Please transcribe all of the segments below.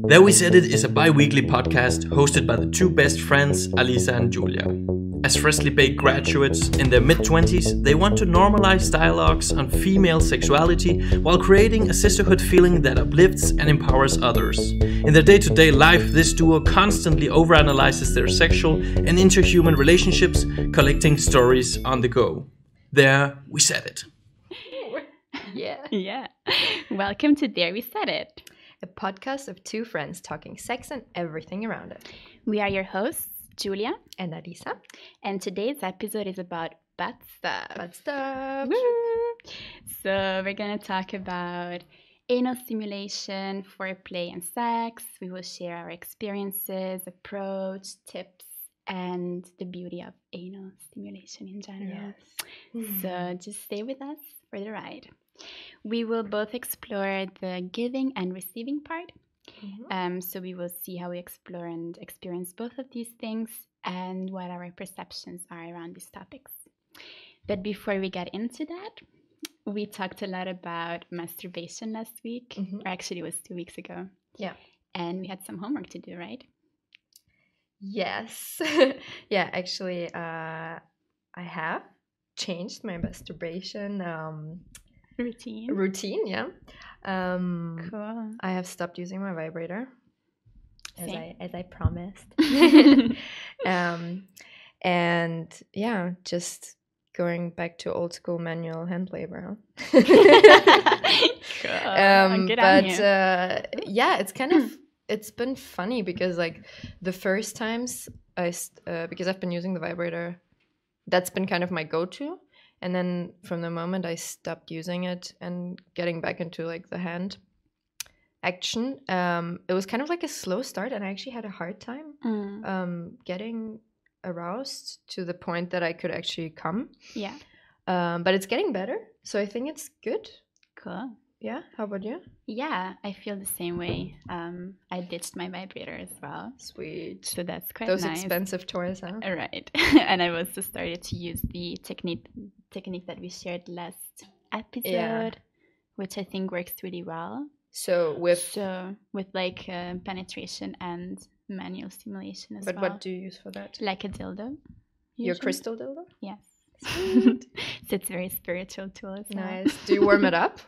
There We Said It is a bi-weekly podcast hosted by the two best friends, Alisa and Giulia. As freshly baked graduates in their mid-20s, they want to normalize dialogues on female sexuality while creating a sisterhood feeling that uplifts and empowers others. In their day-to-day life, this duo constantly over-analyzes their sexual and interhuman relationships, collecting stories on the go. There We Said It. Yeah. Welcome to There We Said It, a podcast of two friends talking sex and everything around it. We are your hosts, Giulia And Alisa. and today's episode is about butt stuff. Butt stuff. Woo! So we're going to talk about anal stimulation, foreplay, and sex. We will share our experiences, approach, tips, and the beauty of anal stimulation in general. Yes. So just stay with us for the ride. We will both explore the giving and receiving part. So we will see how we explore and experience both of these things and what our perceptions are around these topics. But before we get into that, we talked a lot about masturbation last week, or actually it was 2 weeks ago. Yeah. And we had some homework to do, right? Yes. Yeah, actually, I have changed my masturbation routine, yeah. Cool. I have stopped using my vibrator, as I promised. And yeah, just going back to old school manual hand labor. Cool. Good on you. Yeah, it's been funny because like the first times because I've been using the vibrator, that's been kind of my go-to. And then from the moment I stopped using it and getting back into like the hand action, it was kind of like a slow start, and I actually had a hard time getting aroused to the point that I could actually come. Yeah. But it's getting better, so I think it's good. Cool. Yeah. How about you? Yeah, I feel the same way. I ditched my vibrator as well. Sweet. So that's quite Those nice. expensive toys, huh? Right. And I also started to use the technique that we shared last episode, which I think works really well. So with like penetration and manual stimulation as but well. what do you use for that? Like a dildo. Your usually. crystal dildo? Yes. So it's a very spiritual tool as well. Nice. Do you warm it up?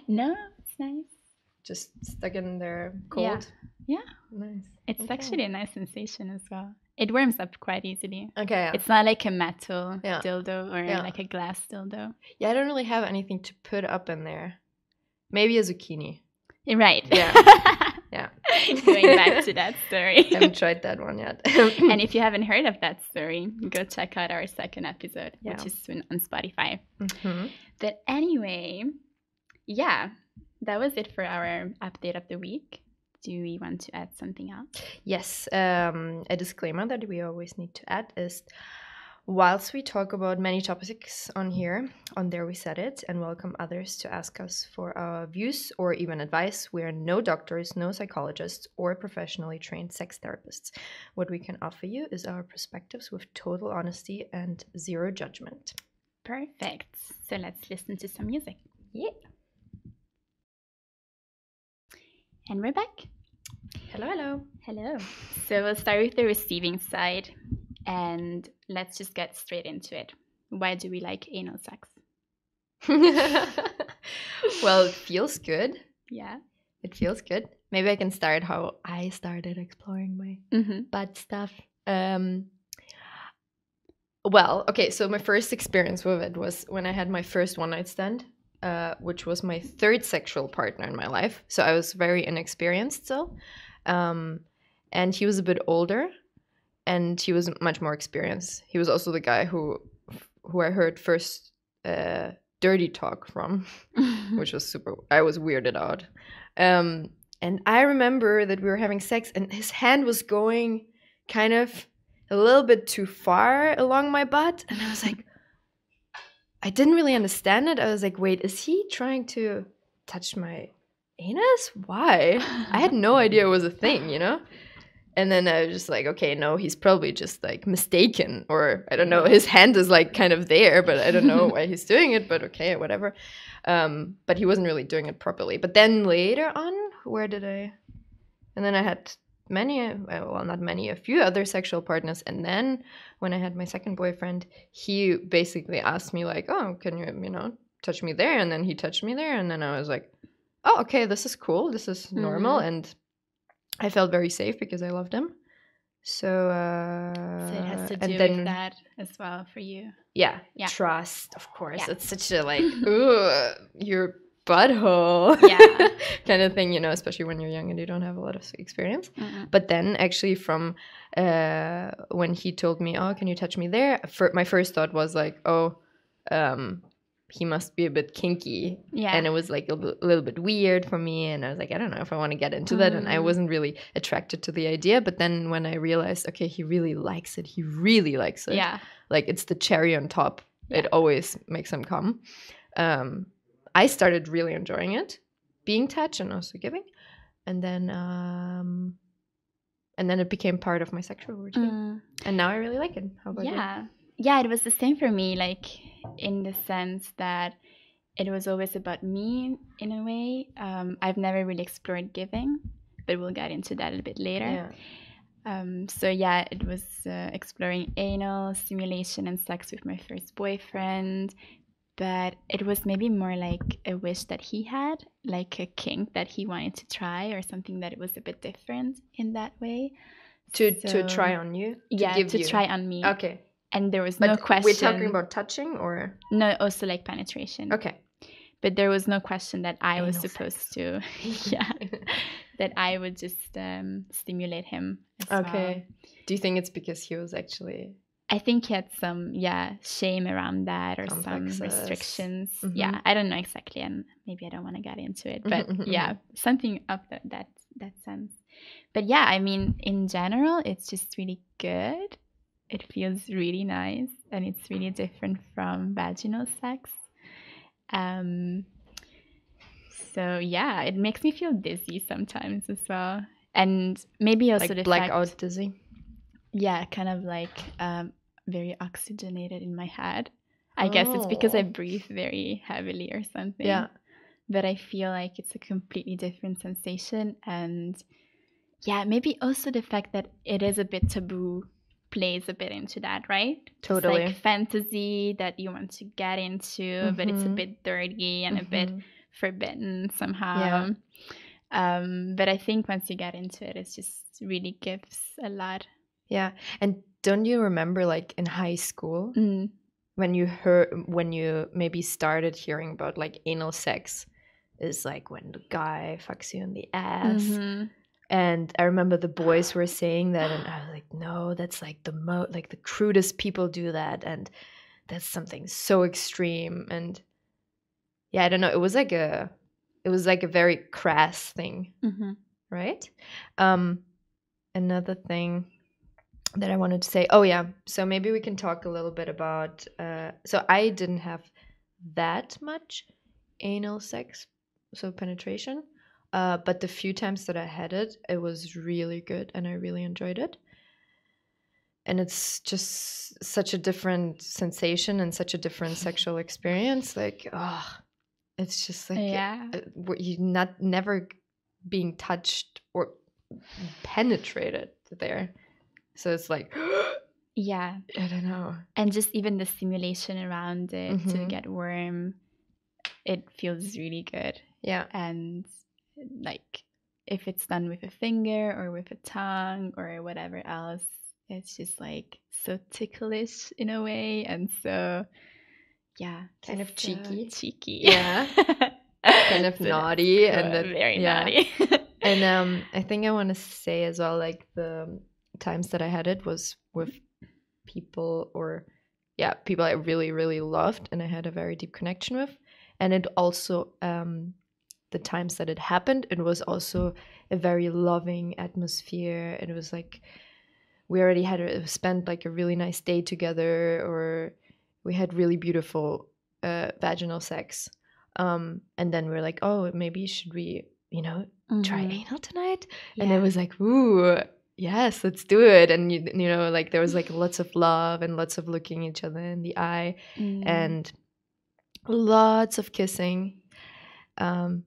No, it's nice. Just stuck in there cold? Yeah. Nice. It's actually a nice sensation as well. It warms up quite easily. Okay. Yeah. It's not like a metal dildo or like a glass dildo. Yeah, I don't really have anything to put up in there. Maybe a zucchini. Right. Yeah. Yeah. Going back to that story. I haven't tried that one yet. And if you haven't heard of that story, go check out our second episode, which is soon on Spotify. But anyway, yeah, that was it for our update of the week. Do we want to add something else? Yes. A disclaimer that we always need to add is, whilst we talk about many topics on here, on There We Said It, and welcome others to ask us for our views or even advice, we are no doctors, no psychologists, or professionally trained sex therapists. What we can offer you is our perspectives with total honesty and zero judgment. Perfect. So let's listen to some music. Yeah. And we're back. Hello. So we'll start with the receiving side. And let's just get straight into it. Why do we like anal sex? Well, it feels good. Yeah. It feels good. Maybe I can start how I started exploring my butt stuff. Well, okay, so my first experience with it was when I had my first one-night stand, which was my third sexual partner in my life. So I was very inexperienced still. And he was a bit older. And he was much more experienced. He was also the guy who I heard first dirty talk from, which was I was weirded out. And I remember that we were having sex and his hand was going kind of a little bit too far along my butt. And I was like, I didn't really understand it. I was like, wait, is he trying to touch my anus? Why? I had no idea it was a thing, you know? And then I was just like, okay, no, he's probably just like mistaken, or I don't know, his hand is like kind of there, but I don't know why he's doing it, but okay, whatever. But he wasn't really doing it properly. But then later on, where did I And then I had a few other sexual partners. And then when I had my second boyfriend, he basically asked me like, oh, can you, touch me there? And then he touched me there. And then I was like, oh, okay, this is cool. This is normal. And I felt very safe because I loved him. So it has to do with that as well for you. Yeah. Trust, of course. Yeah. It's such a like, ooh, your butthole kind of thing, especially when you're young and you don't have a lot of experience. But then actually from when he told me, oh, can you touch me there? My first thought was like, oh, he must be a bit kinky. Yeah. And it was like a little bit weird for me. And I was like, I don't know if I want to get into that. And I wasn't really attracted to the idea. But then when I realized, okay, he really likes it. He really likes it. Yeah. Like it's the cherry on top. Yeah. It always makes him come. I started really enjoying it, being touched and also giving. And then it became part of my sexual routine. And now I really like it. How about you? Yeah, it was the same for me, like in the sense that it was always about me in a way. I've never really explored giving, but we'll get into that a bit later. Yeah. It was exploring anal, stimulation and sex with my first boyfriend, but it was maybe more like a wish that he had, like a kink that he wanted to try or something that it was a bit different in that way. To try on you? Try on me. Okay. And there was no question. We're talking about touching or? No, also like penetration. Okay. But there was no question that I was supposed to, that I would just stimulate him as well. Do you think it's because he was actually... I think he had some, shame around that or complexes. Some restrictions. Yeah, I don't know exactly, and maybe I don't want to get into it. But something of that sense. But yeah, I mean, in general, it's just really good. It feels really nice, and it's really different from vaginal sex. So yeah, it makes me feel dizzy sometimes as well, and maybe also like the blackout dizzy. Yeah, kind of like very oxygenated in my head. I guess it's because I breathe very heavily or something. Yeah, but I feel like it's a completely different sensation, and yeah, maybe also the fact that it is a bit taboo plays a bit into that, right? Totally. It's like fantasy that you want to get into, but it's a bit dirty and a bit forbidden somehow. Yeah. But I think once you get into it, it just really gives a lot. Yeah. And don't you remember like in high school when you maybe started hearing about like anal sex is like when the guy fucks you in the ass. And I remember the boys were saying that, and I was like, no, that's like the crudest people do that, and that's something so extreme. And yeah, I don't know. It was like a very crass thing, right? Another thing that I wanted to say. Oh yeah, so maybe we can talk a little bit about. So I didn't have that much anal sex, so penetration. But the few times that I had it, it was really good and I really enjoyed it. And it's just such a different sensation and such a different sexual experience. Like, it's just like you're never being touched or penetrated there. So it's like, I don't know. And just even the stimulation around it to get warm, it feels really good. Yeah. And like if it's done with a finger or with a tongue or whatever else, it's just like so ticklish in a way, and so kind of cheeky. Yeah. Kind of naughty and very naughty. And I think I want to say as well, like the times that I had it was with people I really, really loved and I had a very deep connection with. And it also the times that it happened, it was also a very loving atmosphere. It was like we already had spent like a really nice day together, or we had really beautiful vaginal sex. And then we're like, oh, maybe should we, try anal tonight? Yeah. And it was like, ooh, yes, let's do it. And you know, like there was like lots of love and lots of looking each other in the eye and lots of kissing.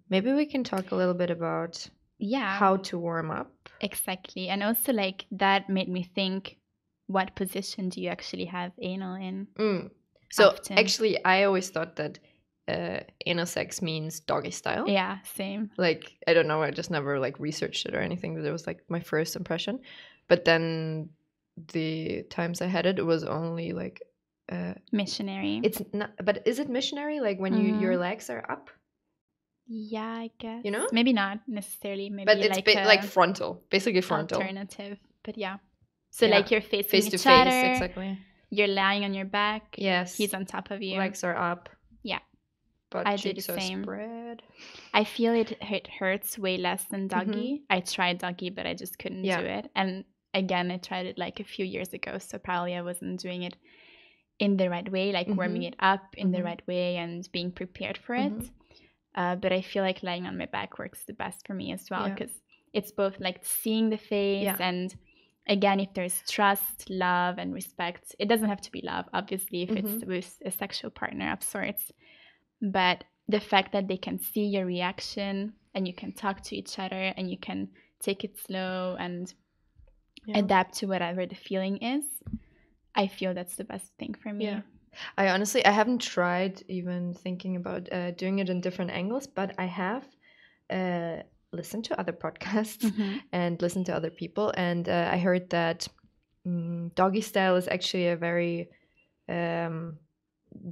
Maybe we can talk a little bit about Yeah. how to warm up. Exactly. And also like that made me think, what position do you actually have anal in? So often? actually, I always thought that anal sex means doggy style. Yeah, same. Like, I don't know, I just never like researched it or anything, but it was like my first impression. But then the times I had it, it was only like Missionary. it's not, but is it missionary, like when your legs are up? Yeah, I guess. You know? Maybe not necessarily. Maybe But it's like like frontal, basically frontal. alternative. But yeah. So Yeah. like you're facing Face each to face, other. exactly. You're lying on your back. Yes. He's on top of you. Legs are up. Yeah. But I do the cheeks are same. spread. I feel it hurts way less than doggy. I tried doggy, but I just couldn't do it. And again, I tried it like a few years ago, so probably I wasn't doing it in the right way, like warming it up in the right way and being prepared for it. But I feel like lying on my back works the best for me as well, because it's both like seeing the face and again, if there's trust, love, and respect. It doesn't have to be love, obviously, if it's with a sexual partner of sorts. But the fact that they can see your reaction and you can talk to each other and you can take it slow and adapt to whatever the feeling is, I feel that's the best thing for me. Yeah. I haven't tried even thinking about doing it in different angles, but I have listened to other podcasts and listened to other people, and I heard that doggy style is actually a very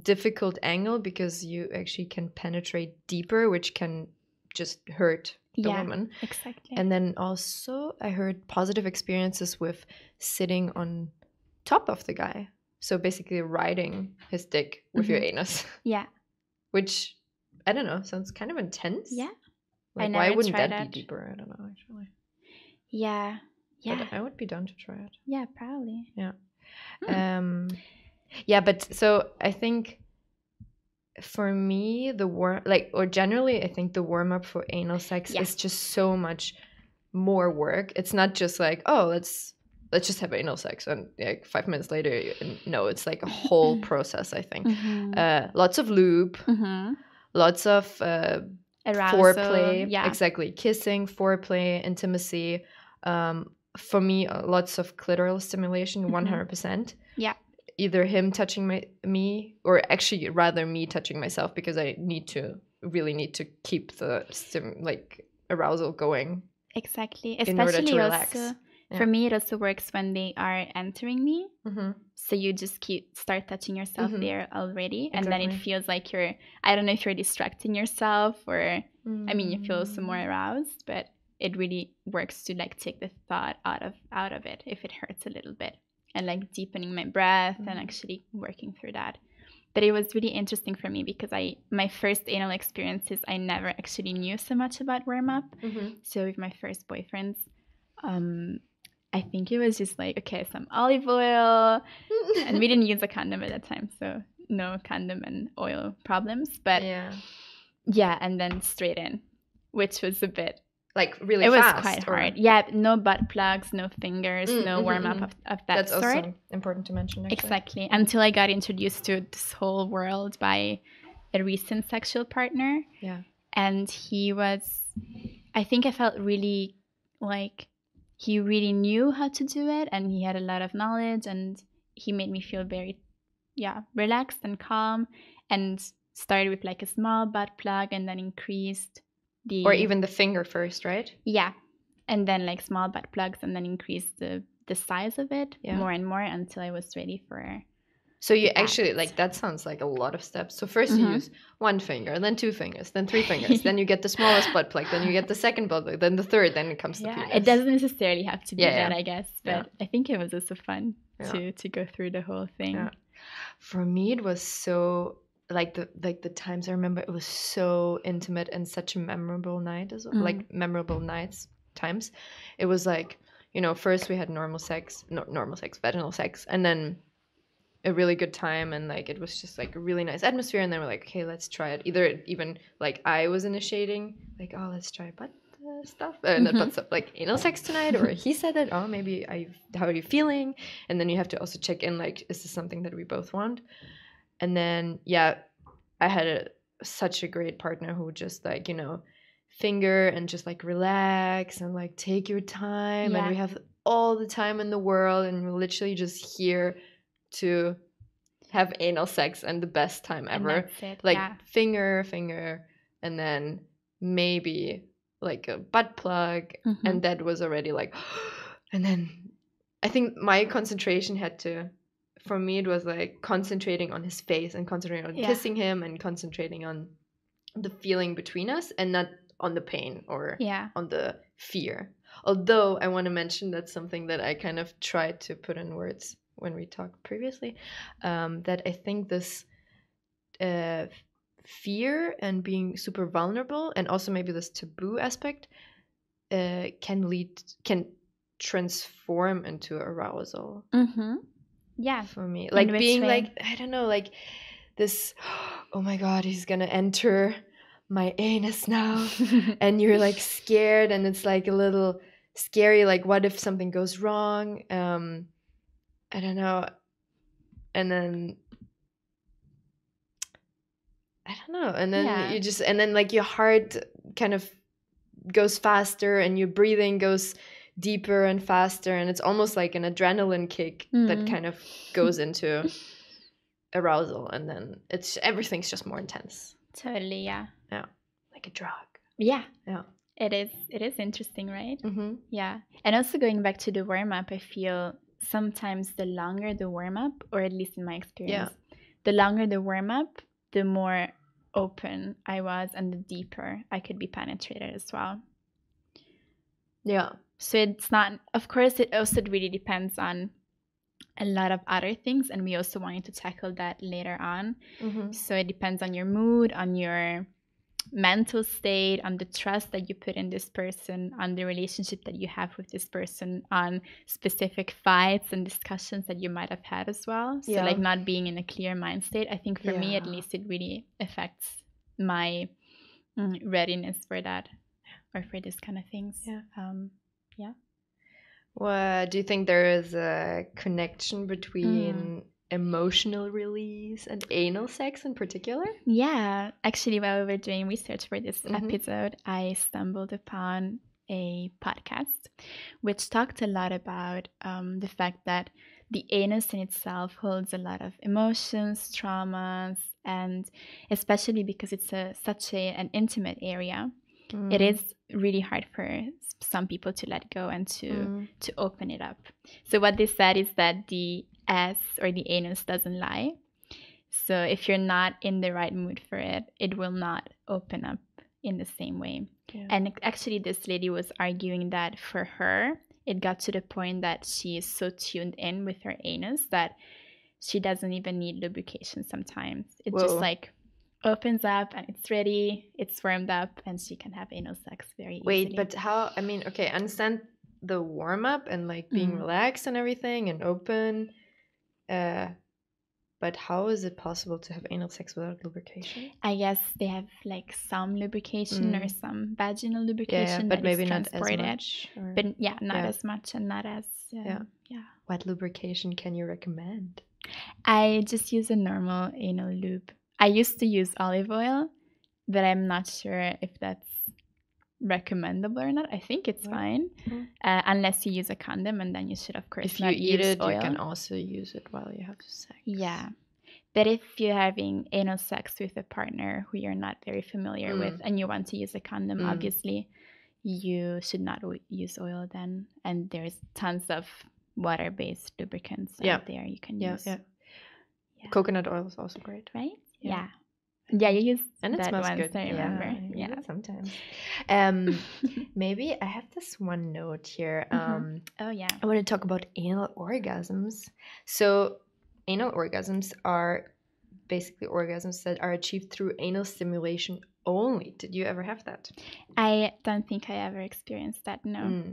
difficult angle because you actually can penetrate deeper, which can just hurt the woman. Exactly. And then also I heard positive experiences with sitting on top of the guy. So basically riding his dick with your anus. Yeah. Which, I don't know, sounds kind of intense. Yeah. Like, why wouldn't that be deeper? I don't know, actually. Yeah. Yeah. But I would be down to try it. Yeah, probably. Yeah. Yeah, but so I think for me, generally, I think the warm up for anal sex is just so much more work. It's not just like, oh, let's just have anal sex and like 5 minutes later. No, it's like a whole process, I think. Lots of lube, lots of arousal, foreplay, exactly, kissing, foreplay, intimacy. For me, lots of clitoral stimulation, 100%. Yeah. Either him touching me, or actually rather me touching myself, because I really need to keep the arousal going. Exactly. In order to relax. Also, for me, it also works when they are entering me. So you just start touching yourself there already. And then it feels like I don't know if you're distracting yourself or, I mean, you feel some more aroused, but it really works to like take the thought out of it if it hurts a little bit, and like deepening my breath and actually working through that. But it was really interesting for me because my first anal experiences, I never actually knew so much about warm up. So with my first boyfriends, I think it was just like, okay, some olive oil, and we didn't use a condom at that time, so no condom and oil problems. But yeah, and then straight in, which was a bit like really fast. It was quite hard. Yeah, no butt plugs, no fingers, no warm up of that sort. That's also important to mention, actually. Exactly. Until I got introduced to this whole world by a recent sexual partner. Yeah. And I think I felt really like he really knew how to do it, and he had a lot of knowledge, and he made me feel very, relaxed and calm, and started with like a small butt plug and then increased or even the finger first, right? Yeah. And then like small butt plugs, and then increase the size of it more and more until I was ready for. So you actually, like, that sounds like a lot of steps. So first you use one finger, then 2 fingers, then 3 fingers, then you get the smallest butt plug, then you get the second butt plug, then the third, then it comes to penis. It doesn't necessarily have to be that, I guess. But I think it was also fun to go through the whole thing. Yeah. For me, it was so... Like the times I remember, it was so intimate and such a memorable night as well. Like memorable times. It was like, first we had vaginal sex, and then a really good time, and like it was just like a really nice atmosphere, and then we're like, okay, let's try it. Either even like I was initiating, like, oh, let's try butt stuff, not butt stuff, like anal sex tonight, or he said it, oh, maybe how are you feeling? And then you have to also check in, like, is this something that we both want? And then, I had such a great partner who just like, finger and just like relax and like take your time, and we have all the time in the world, and we're literally just here to have anal sex and the best time ever. And that's it. Like finger, and then maybe like a butt plug, and that was already like, and then I think my concentration had to, for me it was like concentrating on his face and concentrating on kissing him and concentrating on the feeling between us and not on the pain or on the fear. Although I want to mention that's something that I kind of tried to put in words when we talked previously, that I think this fear and being super vulnerable, and also maybe this taboo aspect, can transform into arousal. For me, like being like, I don't know, like this, oh my god, he's gonna enter my anus now. And you're like scared, and it's like a little scary, like what if something goes wrong, I don't know, and then I don't know, and then you just, and then like your heart kind of goes faster and your breathing goes deeper and faster, and it's almost like an adrenaline kick that kind of goes into arousal, and then everything's just more intense. Totally. Yeah, like a drug. It is interesting, right? And also going back to the warm-up, I feel sometimes the longer the warm-up, or at least in my experience, the longer the warm-up, the more open I was and the deeper I could be penetrated as well. So it's not, of course, it also really depends on a lot of other things, and we also wanted to tackle that later on. So it depends on your mood, on your mental state, on the trust that you put in this person, on the relationship that you have with this person, on specific fights and discussions that you might have had as well. So like not being in a clear mind state, I think for me at least, it really affects my readiness for that, or for this kind of things. Well, do you think there is a connection between emotional release and anal sex in particular? Yeah, actually, while we were doing research for this episode, I stumbled upon a podcast which talked a lot about the fact that the anus in itself holds a lot of emotions, traumas, and especially because it's such an intimate area, it is really hard for some people to let go and to open it up. So what they said is that the S or the anus doesn't lie. So if you're not in the right mood for it, it will not open up in the same way. And actually this lady was arguing that for her, it got to the point that she is so tuned in with her anus that she doesn't even need lubrication sometimes. It just like opens up and it's ready, it's warmed up, and she can have anal sex very easily. Wait, but how, I mean, okay, I understand the warm-up and like being relaxed and everything and open, but how is it possible to have anal sex without lubrication? I guess they have like some lubrication or some vaginal lubrication, but that maybe is not as transported. much. But not as much and not as What lubrication can you recommend? I just use a normal anal lube. I used to use olive oil, but I'm not sure if that's recommendable or not. I think it's fine, unless you use a condom, and then you should, of course, if you eat it, oil. You can also use it while you have sex. Yeah, but if you're having anal sex with a partner who you're not very familiar with, and you want to use a condom, obviously, you should not use oil then. And there's tons of water-based lubricants out there you can use. Coconut oil is also great, right? Yeah, you use and it that smells once, good. I remember. Yeah, sometimes. Maybe I have this one note here. Oh yeah, I want to talk about anal orgasms. So, anal orgasms are basically orgasms that are achieved through anal stimulation only. Did you ever have that? I don't think I ever experienced that. No.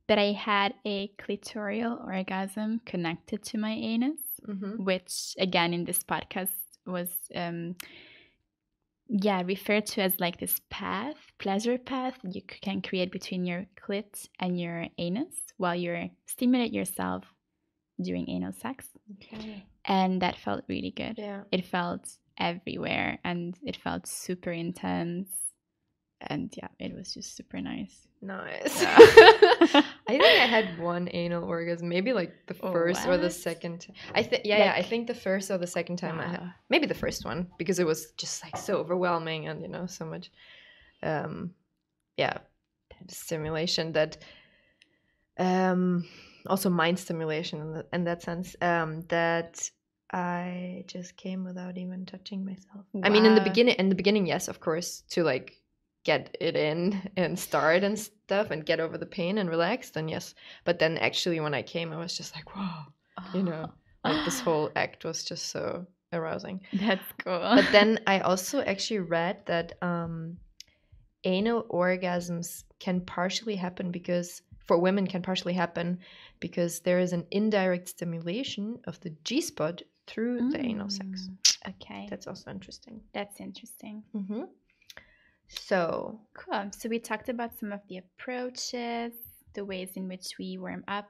But I had a clitoral orgasm connected to my anus, which again in this podcast was referred to as like this pleasure path you can create between your clit and your anus while you stimulate yourself during anal sex. And that felt really good. It felt everywhere and it felt super intense. And yeah, it was just super nice. Nice. Yeah. I think I had one anal orgasm, maybe like the first or the What? second. I think I think the first or the second time I had, Wow. maybe the first one, because it was just like so overwhelming and so much, stimulation that, also mind stimulation in that sense, that I just came without even touching myself. I mean, in the beginning, yes, of course, to like get it in and start and stuff and get over the pain and relax, then yes. But then actually when I came, I was just like, whoa, like this whole act was just so arousing. That's cool. But then I also actually read that anal orgasms can partially happen because there is an indirect stimulation of the G-spot through the anal sex. Okay. That's also interesting. That's interesting. Mm-hmm. So cool. So we talked about some of the approaches, the ways in which we warm up.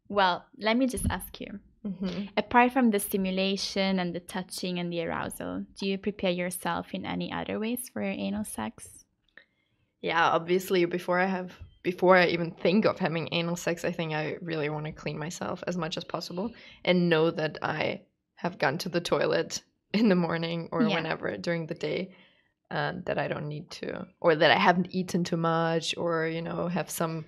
Well, let me just ask you. Mm-hmm. Apart from the stimulation and the touching and the arousal, do you prepare yourself in any other ways for anal sex? Yeah, obviously before I even think of having anal sex, I think I really want to clean myself as much as possible and know that I have gone to the toilet in the morning or whenever during the day, that I don't need to, or that I haven't eaten too much, or have some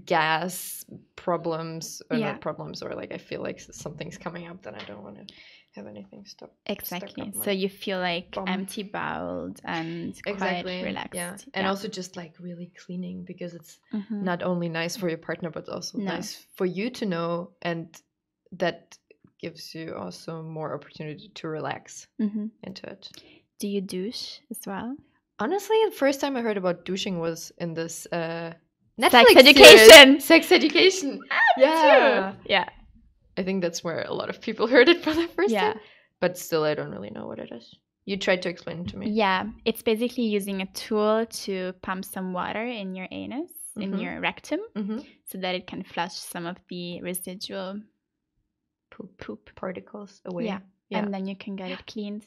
gas problems or not problems, or like I feel like something's coming up that I don't want to have anything stuck. Exactly. So you feel like empty boweled and quite relaxed. Yeah. And also just like really cleaning, because it's not only nice for your partner but also nice for you to know, and that gives you also more opportunity to relax into it. Do you douche as well? Honestly, the first time I heard about douching was in this Netflix Sex Education. Series. Sex Education. Yeah. Yeah. I think that's where a lot of people heard it for the first time. But still, I don't really know what it is. You tried to explain it to me. Yeah. It's basically using a tool to pump some water in your anus, in your rectum, so that it can flush some of the residual poop particles away. Yeah. And then you can get it cleaned.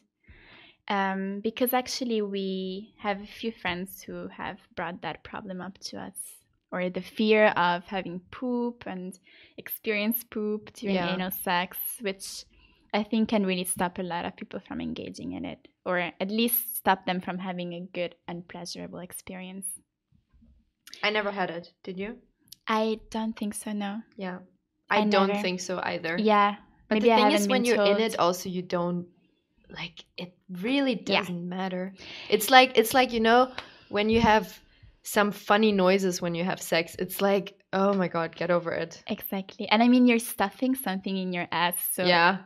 Because actually we have a few friends who have brought that problem up to us, or the fear of having poop and experience poop during anal sex, which I think can really stop a lot of people from engaging in it, or at least stop them from having a good and pleasurable experience. I never had it. Did you? I don't think so, no. Yeah. I don't think so either. Yeah. But the thing is, when you're in it, also you don't, like, it really doesn't matter. It's like when you have some funny noises when you have sex, it's like, oh my god, get over it. Exactly. And I mean, you're stuffing something in your ass, so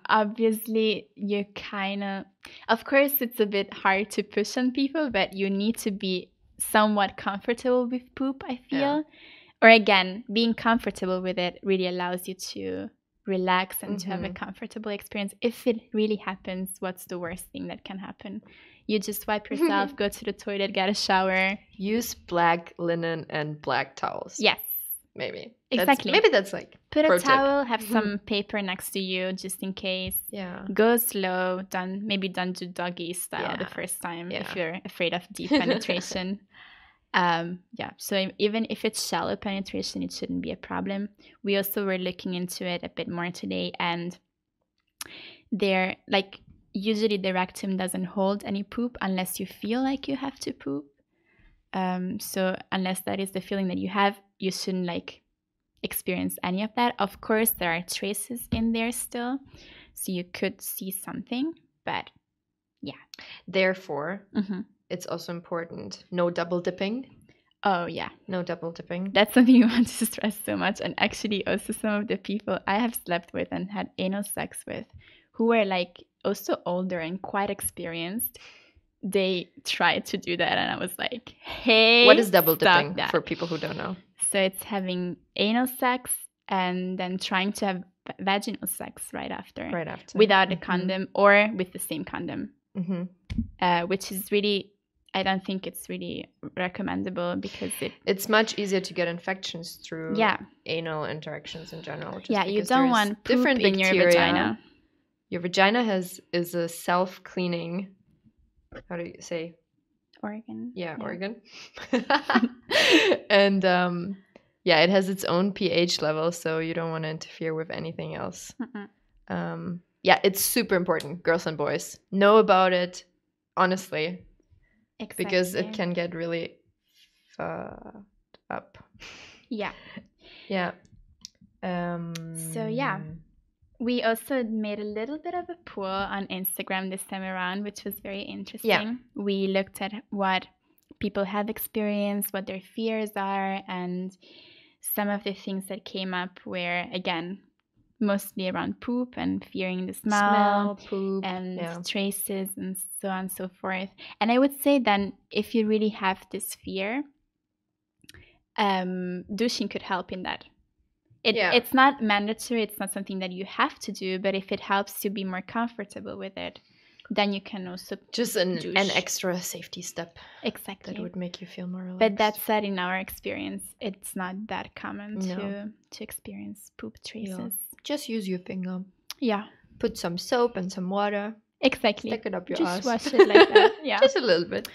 obviously you kind of course it's a bit hard to push on people, but you need to be somewhat comfortable with poop, I feel. Or again, being comfortable with it really allows you to relax and to have a comfortable experience. If it really happens, what's the worst thing that can happen? You just wipe yourself, go to the toilet, get a shower. Use black linen and black towels. Yes. Maybe. Exactly. Maybe that's like put a towel, have some paper next to you just in case. Yeah. Go slow. Maybe don't do doggy style the first time if you're afraid of deep penetration. So even if it's shallow penetration, it shouldn't be a problem. We also were looking into it a bit more today, and usually the rectum doesn't hold any poop unless you feel like you have to poop. So unless that is the feeling that you have, you shouldn't experience any of that. Of course, there are traces in there still, so you could see something, but therefore it's also important, no double dipping. Oh yeah, no double dipping. That's something you want to stress so much. And actually also some of the people I have slept with and had anal sex with, who were also older and quite experienced, they tried to do that, and I was like, hey, what is double dipping for people who don't know? So it's having anal sex and then trying to have vaginal sex right after without a condom or with the same condom, which is really, I don't think it's really recommendable, because it's much easier to get infections through anal interactions in general. You don't want poop in your vagina. your vagina is a self-cleaning, how do you say? Organ. Yeah. Organ. And yeah, it has its own pH level, so you don't want to interfere with anything else. Yeah, it's super important, girls and boys. Know about it, honestly. Exactly. Because it can get really up. Yeah. Yeah. So yeah, we also made a little bit of a poll on Instagram this time around, which was very interesting. Yeah. We looked at what people have experienced, what their fears are, and some of the things that came up were, again, mostly around poop and fearing the smell poop, and traces and so on and so forth. And I would say then, if you really have this fear, douching could help in that. It's not mandatory, it's not something that you have to do, but if it helps you be more comfortable with it, then you can also just an extra safety step. Exactly. That would make you feel more relaxed. But that said, in our experience, it's not that common to experience poop traces. Yeah. Just use your finger. Yeah. Put some soap and some water. Exactly. Stick it up your ass. Just wash it like that. Yeah. Just a little bit.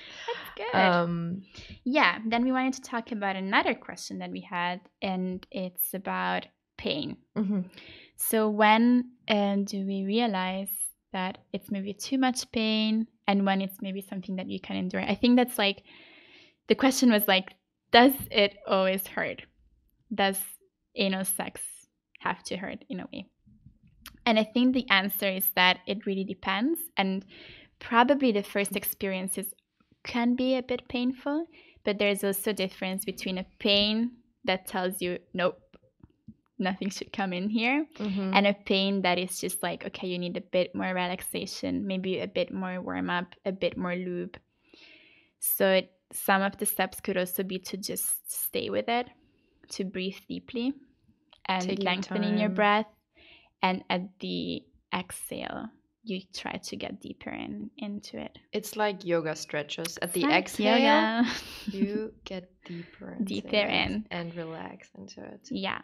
That's good. Yeah. Then we wanted to talk about another question that we had, and it's about pain. So when do we realize that it's maybe too much pain, and when it's maybe something that you can endure? I think that's like, the question was like, does it always hurt? Does anal sex have to hurt in a way? And I think the answer is that it really depends. And probably the first experiences can be a bit painful, but there's also a difference between a pain that tells you, nope, nothing should come in here, and a pain that is just like, okay, you need a bit more relaxation, maybe a bit more warm up, a bit more lube. So some of the steps could also be to just stay with it, to breathe deeply and lengthening your breath. And at the exhale, you try to get deeper into it. It's like yoga stretches. At the exhale, you get deeper in and relax into it. Yeah.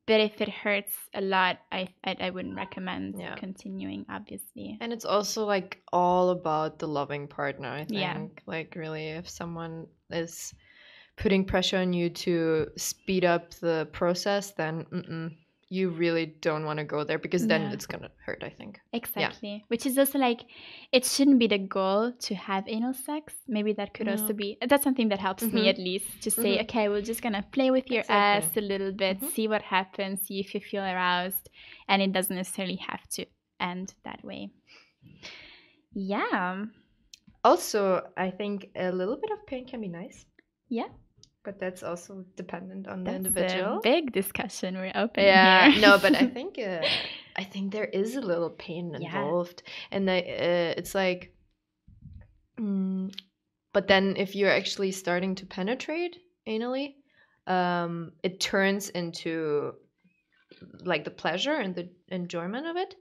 But if it hurts a lot, I wouldn't recommend continuing, obviously. And it's also like all about the loving partner, I think. Yeah. Like really, if someone is putting pressure on you to speed up the process, then you really don't want to go there, because then it's going to hurt, I think. Exactly. Yeah. Which is also like, it shouldn't be the goal to have anal sex. Maybe that could also be, that's something that helps me at least, to say, okay, we're just going to play with your ass a little bit, see what happens, see if you feel aroused. And it doesn't necessarily have to end that way. Yeah. Also, I think a little bit of pain can be nice. Yeah. But that's also dependent on the individual. A big discussion we're opening here. No, but I think there is a little pain involved, and it's like, but then if you're actually starting to penetrate anally, it turns into like the pleasure and the enjoyment of it,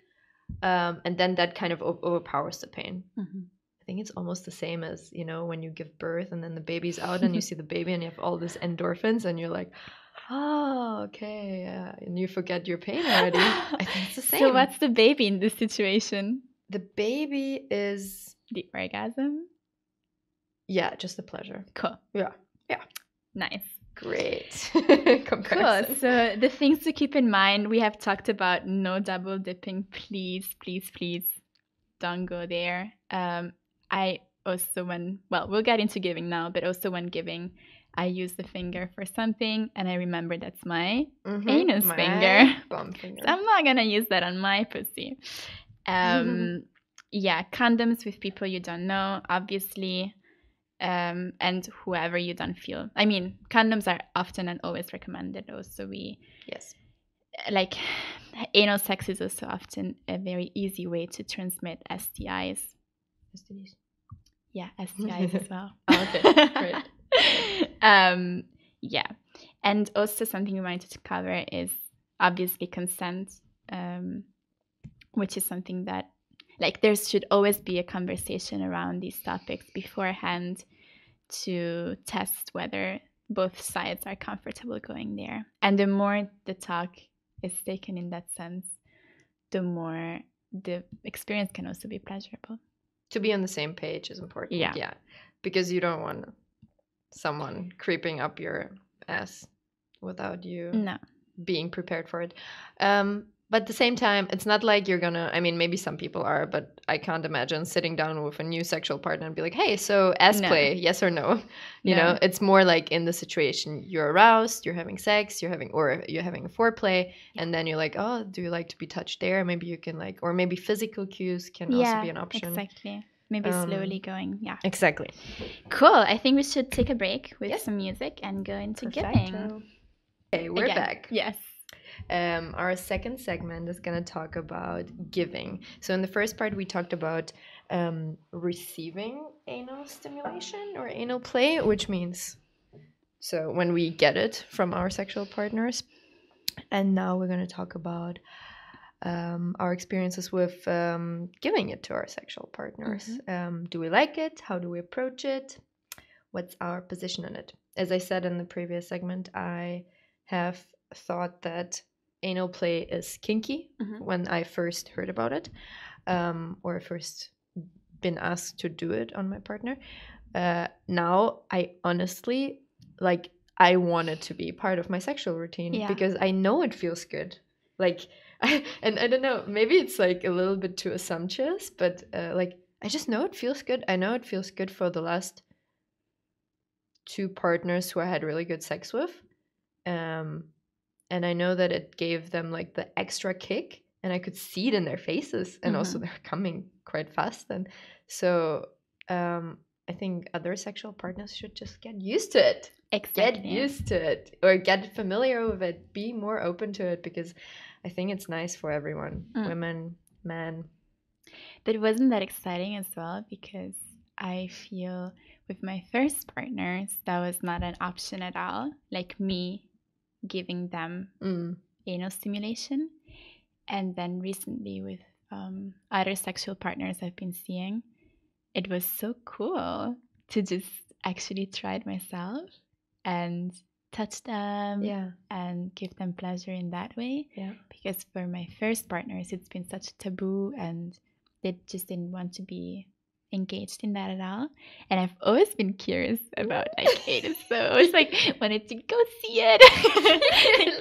and then that kind of overpowers the pain. I think it's almost the same as, when you give birth and then the baby's out and you see the baby and you have all these endorphins and you're like, oh, okay, yeah. And you forget your pain already. I think it's the same. So what's the baby in this situation? The baby is... the orgasm? Yeah, just the pleasure. Cool. Yeah. Nice. Great. Cool. So the things to keep in mind, we have talked about no double dipping. Please, please, please don't go there. I also, we'll get into giving now, but also when giving, I use the finger for something, and I remember that's my anus finger. Bum finger. So I'm not going to use that on my pussy. Yeah, condoms with people you don't know, obviously, and whoever you don't feel. I mean, condoms are often and always recommended also. Yes. Like, anal sex is also often a very easy way to transmit STIs. STDs. Yeah, STIs as well. Okay, great. Yeah. And also something we wanted to cover is obviously consent, which is something that, like, there should always be a conversation around these topics beforehand to test whether both sides are comfortable going there. And the more the talk is taken in that sense, the more the experience can also be pleasurable. To be on the same page is important. Yeah. Because you don't want someone creeping up your ass without you being prepared for it. But at the same time, it's not like you're gonna, I mean, maybe some people are, but I can't imagine sitting down with a new sexual partner and be like, hey, so ass play, yes or no? You know, it's more like in the situation, you're aroused, you're having sex, you're having a foreplay, and then you're like, oh, do you like to be touched there? Maybe you can like, or maybe physical cues can also be an option. Exactly. Maybe slowly going. Yeah. Exactly. Cool. I think we should take a break with some music and go into giving. Okay, we're back. Yes. Our second segment is going to talk about giving. So in the first part, we talked about receiving anal stimulation or anal play, which means so when we get it from our sexual partners. And now we're going to talk about our experiences with giving it to our sexual partners. Do we like it? How do we approach it? What's our position on it? As I said in the previous segment, I have thought that anal play is kinky when I first heard about it, or first been asked to do it on my partner. Now I honestly like, I want it to be part of my sexual routine because I know it feels good. Like, and I don't know, maybe it's like a little bit too assumptuous, but like, I just know it feels good. I know it feels good for the last 2 partners who I had really good sex with. And I know that it gave them like the extra kick, and I could see it in their faces, and also they're coming quite fast. And so I think other sexual partners should just get used to it. Exactly. Get used to it, or get familiar with it. Be more open to it, because I think it's nice for everyone, women, men. But it wasn't that exciting as well, because I feel with my first partners, that was not an option at all. Like me giving them anal stimulation. And then recently with other sexual partners I've been seeing, it was so cool to just actually try it myself and touch them and give them pleasure in that way. Because for my first partners, it's been such a taboo, and they just didn't want to be engaged in that at all. And I've always been curious about like anus, so I was like, wanted to go see it.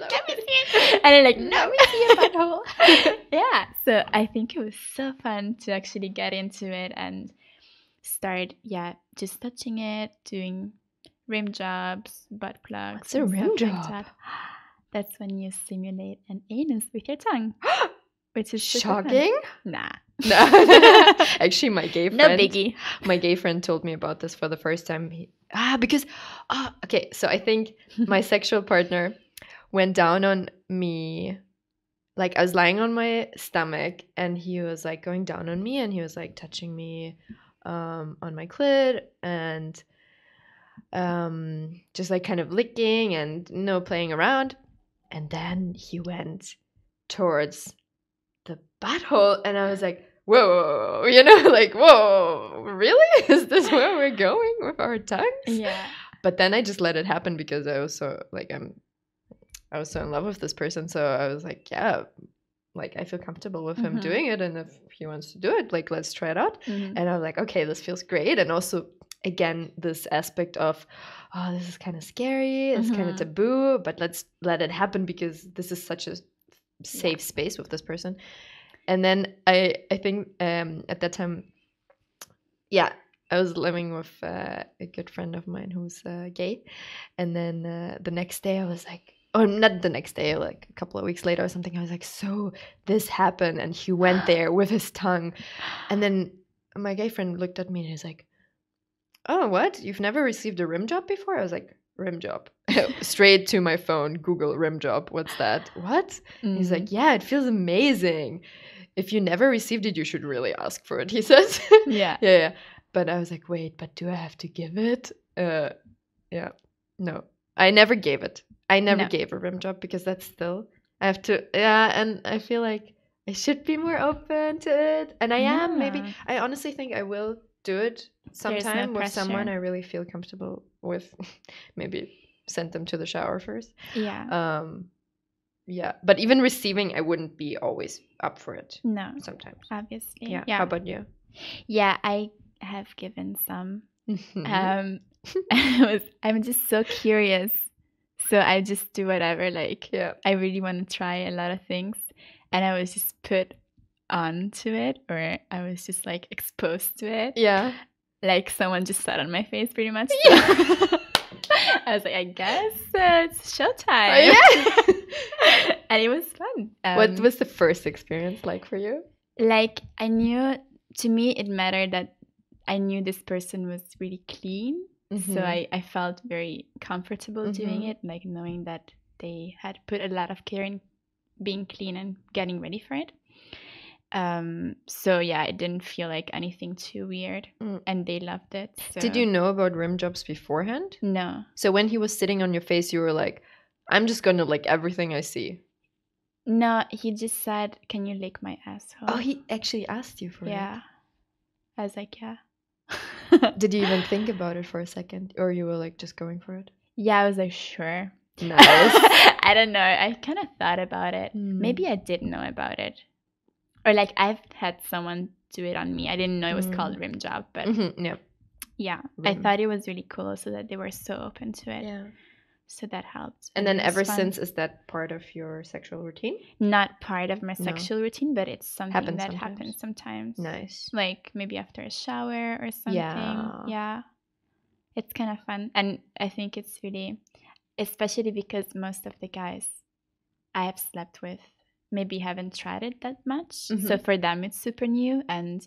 Let me see it. And I'm like, no, we see your butthole. Yeah, so I think it was so fun to actually get into it and start just touching it, doing rim jobs, butt plugs. What's a rim job? Like that. That's when you simulate an anus with your tongue. Which is shocking. Nah. No. Actually, my gay friend. No biggie. My gay friend told me about this for the first time. Okay. So I think my sexual partner went down on me. Like, I was lying on my stomach, and he was like going down on me, and he was like touching me on my clit, and just like kind of licking and playing around. And then he went towards the butthole, and I was like, whoa, like, whoa, really? Is this where we're going with our tongues? Yeah. But then I just let it happen, because I was so like, I was so in love with this person, so I was like, yeah, like, I feel comfortable with him doing it, and if he wants to do it, like, let's try it out. And I was like, okay, this feels great. And also, again, this aspect of, oh, this is kind of scary, it's kind of taboo, but let's let it happen, because this is such a safe space with this person. And then I think at that time, I was living with a good friend of mine who's gay. And then the next day I was like, not the next day, like a couple of weeks later or something, I was like, so this happened, and he went there with his tongue. And then my gay friend looked at me and he's like, oh, what? You've never received a rim job before? I was like, rim job. Straight to my phone, Google rim job. What's that? What? He's like, yeah, it feels amazing. If you never received it, you should really ask for it, he says. Yeah. But I was like, wait, but do I have to give it? No, I never gave it. I never gave a rim job, because that's still, I have to, and I feel like I should be more open to it. And I am, maybe. I honestly think I will do it sometime with someone I really feel comfortable with. Maybe send them to the shower first. Yeah. yeah. But even receiving, I wouldn't be always up for it. No, Sometimes. obviously. Yeah. Yeah. How about you? Yeah, I have given some. Mhm. I'm just so curious. So I just do whatever. Like, Yeah. I really want to try a lot of things. And I was just put onto it, or I was just like exposed to it. Yeah. Like someone just sat on my face pretty much. So Yeah. I was like, I guess it's showtime. Yeah. And it was fun. What was the first experience like for you? Like, I knew, to me, it mattered that I knew this person was really clean. So Mhm. I felt very comfortable doing Mhm. it, like knowing that they had put a lot of care in being clean and getting ready for it. So yeah, it didn't feel like anything too weird, Mm. and they loved it. So. Did you know about rim jobs beforehand? No. So when he was sitting on your face, you were like, I'm just gonna lick everything I see. No, he just said, "Can you lick my asshole?" Oh, he actually asked you for yeah. I was like, yeah. it. Did you even think about it for a second? Or you were like just going for it? Yeah, I was like, sure. Nice. I don't know. I kind of thought about it. Maybe I did know about it. Or like I've had someone do it on me. I didn't know it was called rim job, but Yeah. yeah, I Rim. thought it was really cool also that they were so open to it. Yeah. So that helped. And it then was ever fun. since, is that part of your sexual routine? Not part of my No. sexual routine, but it's something Happens that sometimes. happens sometimes. Nice. Like maybe after a shower or something. Yeah. It's kind of fun. And I think it's really, especially because most of the guys I have slept with maybe haven't tried it that much. So for them, it's super new and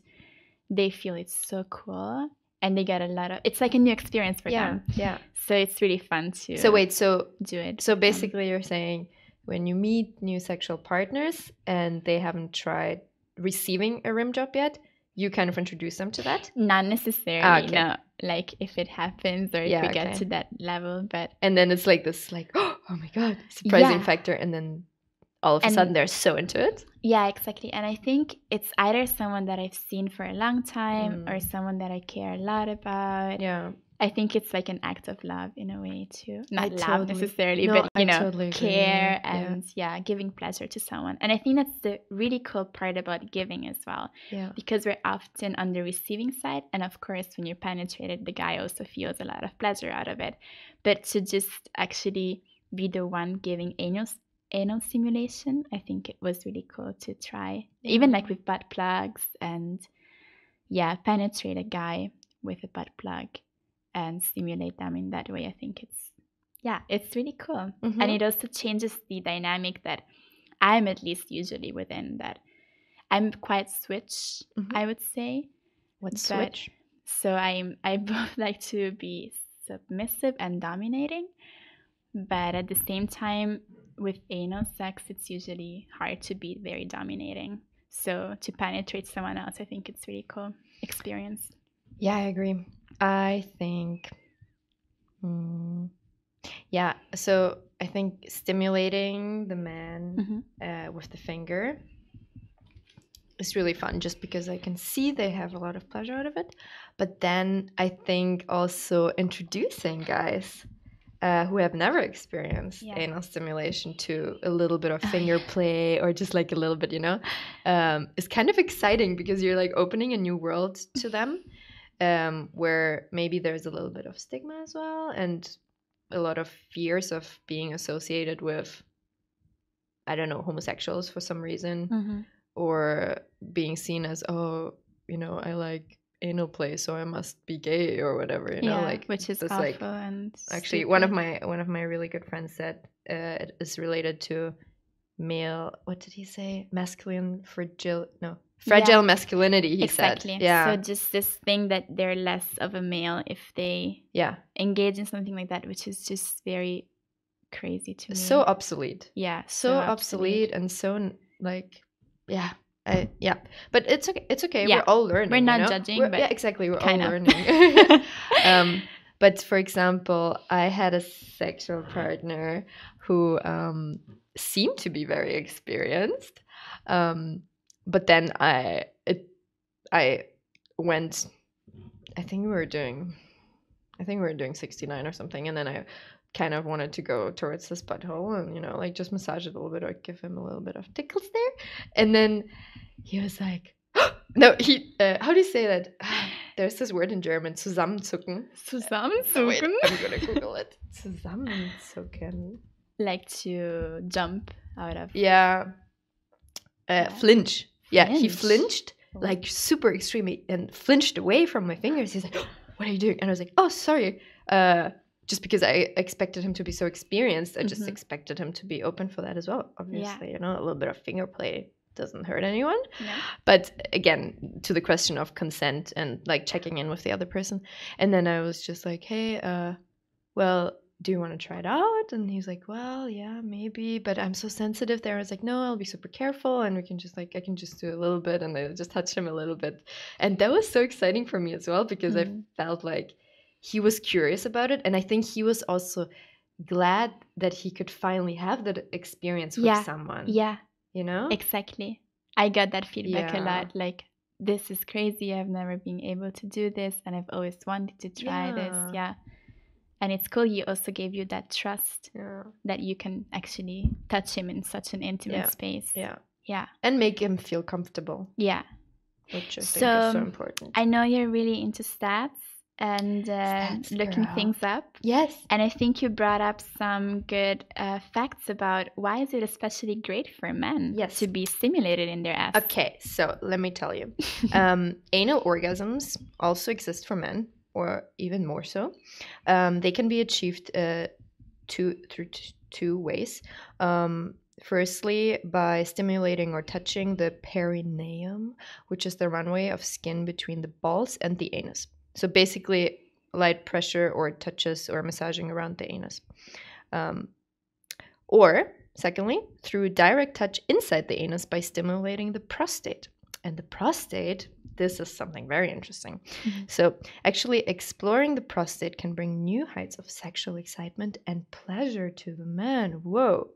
they feel it's so cool. And they get a lot of, it's like a new experience for them. Yeah. So it's really fun to So wait, so do it. So basically you're saying when you meet new sexual partners and they haven't tried receiving a rim job yet, you kind of introduce them to that? Not necessarily, okay. no. Like if it happens or if Yeah, we get okay. to that level, but And then it's like this, like, oh my god, surprising Yeah. factor, and then all of a And- sudden they're so into it. yeah, exactly. And I think it's either someone that I've seen for a long time or someone that I care a lot about. Yeah. I think it's like an act of love in a way too. Not love totally- necessarily, No, but I totally agree. care Yeah. and giving pleasure to someone. And I think that's the really cool part about giving as well. Yeah. Because we're often on the receiving side. And of course, when you're penetrated, the guy also feels a lot of pleasure out of it. But to just actually be the one giving anal stimulation, I think it was really cool to try. Even like with butt plugs and penetrate a guy with a butt plug and stimulate them in that way. I think it's really cool. Mhm. And it also changes the dynamic that I'm at least usually within, that I'm quite switch, I would say. What's But- switch? So I both like to be submissive and dominating, but at the same time with anal sex it's usually hard to be very dominating. So to penetrate someone else, I think it's really cool experience. Yeah, I agree. I think, yeah. So I think stimulating the man with the finger is really fun, just because I can see they have a lot of pleasure out of it. But then I think also introducing guys who have never experienced anal stimulation to a little bit of finger play or just like a little bit, is kind of exciting, because you're like opening a new world to them, where maybe there's a little bit of stigma as well, and a lot of fears of being associated with, I don't know, homosexuals for some reason, or being seen as, oh, I like anal play, so I must be gay or whatever, like, which is that's awful. like, And actually stupid. one of my really good friends said it is related to male, what did he say, fragile masculinity, he exactly. said. Yeah. So just this thing that they're less of a male if they engage in something like that, which is just very crazy to me. So obsolete. Yeah. So obsolete and so like, but it's okay. It's okay. We're all learning. We're not judging, but exactly. We're kind all of. learning. But for example, I had a sexual partner who seemed to be very experienced, but then I went. I think we were doing I think we were doing 69 or something, and then I kind of wanted to go towards his butthole and, you know, like just massage it a little bit or give him a little bit of tickles there. And then he was like, no, he, how do you say that? There's this word in German, zusammenzucken. Zusammenzucken? Wait, I'm gonna Google it. Zusammenzucken. Like to jump out of. Yeah. Flinch. Yeah, he Flinch. flinched like super extremely and flinched away from my fingers. He's like, what are you doing? And I was like, oh, sorry. Just because I expected him to be so experienced, I just expected him to be open for that as well. Obviously, you know, a little bit of finger play doesn't hurt anyone. No. But again, to the question of consent and like checking in with the other person. And then I was just like, hey, well, do you want to try it out? And he was like, well, yeah, maybe, but I'm so sensitive there. I was like, no, I'll be super careful, and we can just like, I can just do a little bit, and I just touch him a little bit. And that was so exciting for me as well, because I felt like he was curious about it, and I think he was also glad that he could finally have that experience with someone. Yeah. You know? Exactly. I got that feedback a lot, like, this is crazy, I've never been able to do this, and I've always wanted to try this. Yeah. And it's cool he also gave you that trust that you can actually touch him in such an intimate space. Yeah. And make him feel comfortable. Yeah. Which I think is so important. I know you're really into stats and looking things up. Yes. And I think you brought up some good facts about why is it especially great for men to be stimulated in their ass. Okay, so let me tell you. Anal orgasms also exist for men, or even more so. They can be achieved through two ways. Firstly, by stimulating or touching the perineum, which is the runway of skin between the balls and the anus. So basically, light pressure or touches or massaging around the anus. Or, secondly, through direct touch inside the anus by stimulating the prostate. And the prostate, this is something very interesting. So actually exploring the prostate can bring new heights of sexual excitement and pleasure to the man. Whoa.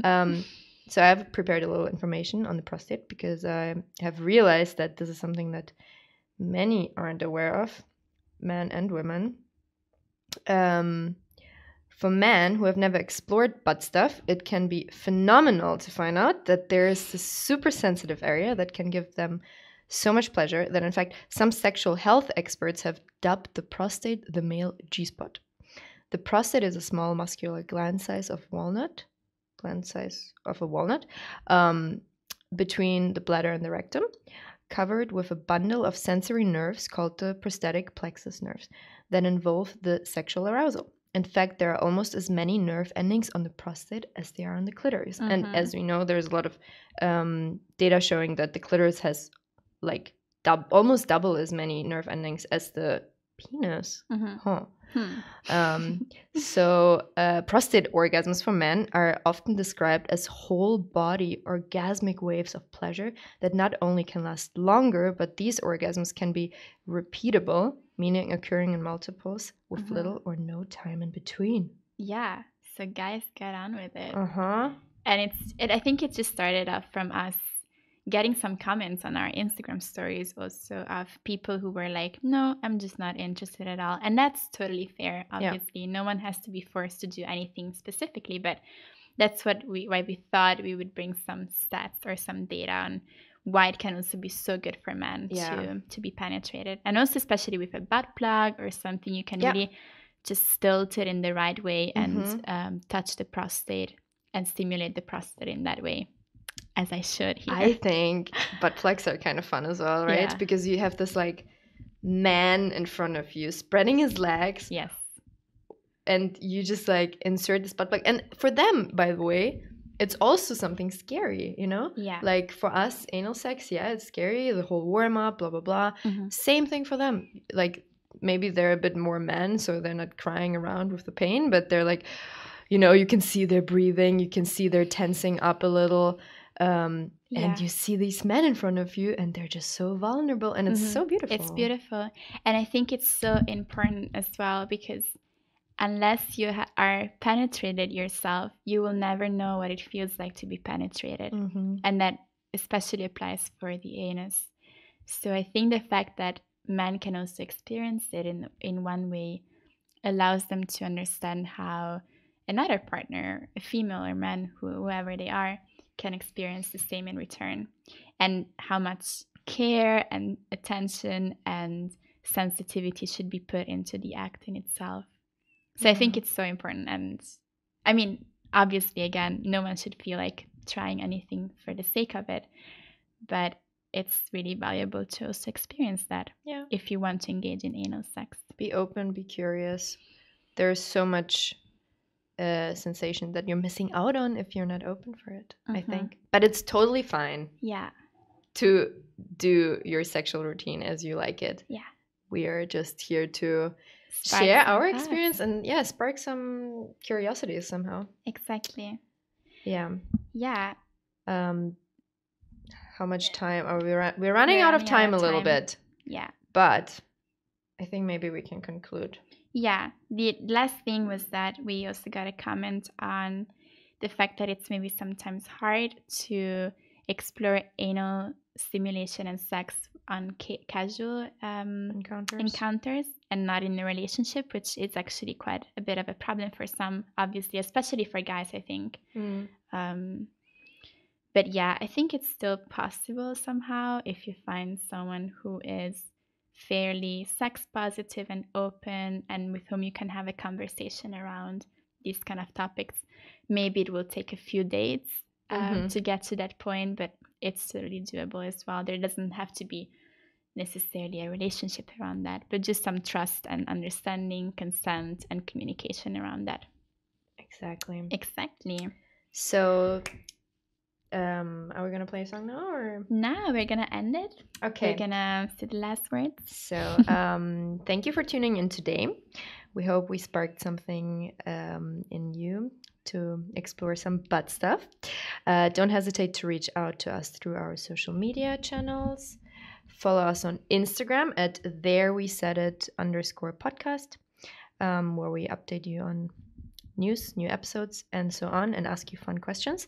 So I have prepared a little information on the prostate because I have realized that this is something that many aren't aware of, men and women. For men who have never explored butt stuff, it can be phenomenal to find out that there is this super sensitive area that can give them so much pleasure that, in fact, some sexual health experts have dubbed the prostate the male G-spot. The prostate is a small muscular gland size of a walnut, between the bladder and the rectum, covered with a bundle of sensory nerves called the prostatic plexus nerves that involve the sexual arousal. In fact, there are almost as many nerve endings on the prostate as there are on the clitoris. And as we know, there's a lot of data showing that the clitoris has like almost double as many nerve endings as the penis. So prostate orgasms for men are often described as whole body orgasmic waves of pleasure that not only can last longer, but these orgasms can be repeatable, meaning occurring in multiples with little or no time in between. Yeah, so guys, get on with it. And I think it just started off from us getting some comments on our Instagram stories also of people who were like, no, I'm just not interested at all. And that's totally fair, obviously. No one has to be forced to do anything specifically, but that's why we thought we would bring some stats or some data on why it can also be so good for men to be penetrated. And also especially with a butt plug or something, you can really just tilt it in the right way and touch the prostate and stimulate the prostate in that way. As I should here. I think butt plugs are kind of fun as well, right? Because you have this like man in front of you spreading his legs. Yes. And you just like insert this butt plug. And for them, by the way, it's also something scary, you know? Yeah. Like for us, anal sex, it's scary. The whole warm up, blah, blah, blah. Same thing for them. Like maybe they're a bit more men, so they're not crying around with the pain, but they're like, you know, you can see their breathing. You can see they're tensing up a little. And you see these men in front of you and they're just so vulnerable and it's so beautiful. It's beautiful. And I think it's so important as well because unless you are penetrated yourself, you will never know what it feels like to be penetrated. And that especially applies for the anus. So I think the fact that men can also experience it in one way allows them to understand how another partner, a female or man, whoever they are, can experience the same in return, and how much care and attention and sensitivity should be put into the act in itself. So I think it's so important. And I mean, obviously, again, no one should feel like trying anything for the sake of it, but it's really valuable to also experience that if you want to engage in anal sex. Be open, be curious. There's so much sensation that you're missing out on if you're not open for it, I think. But it's totally fine. Yeah. To do your sexual routine as you like it. Yeah. We are just here to share our experience and spark some curiosity somehow. Exactly. Yeah. Yeah. How much time are we? We're running out of time a little bit. Yeah. But I think maybe we can conclude. Yeah. The last thing was that we also got a comment on the fact that it's maybe sometimes hard to explore anal stimulation and sex on casual encounters and not in a relationship, which is actually quite a bit of a problem for some, obviously, especially for guys, I think. But yeah, I think it's still possible somehow if you find someone who is fairly sex positive and open and with whom you can have a conversation around these kind of topics. Maybe it will take a few dates to get to that point, but it's totally doable as well. There doesn't have to be necessarily a relationship around that, but just some trust and understanding, consent, and communication around that. Exactly. So are we gonna play a song now, or no, we're gonna end it? Okay, we're gonna say the last words. So thank you for tuning in today. We hope we sparked something in you to explore some butt stuff. Don't hesitate to reach out to us through our social media channels. Follow us on Instagram at ThereWeSaidIt_podcast, where we update you on news, new episodes, and so on, and ask you fun questions.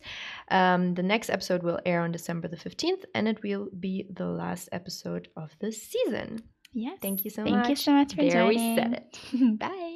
The next episode will air on December the 15th, and it will be the last episode of the season. Yes. Thank you so much. Thank you so much for joining. There we said it. Bye.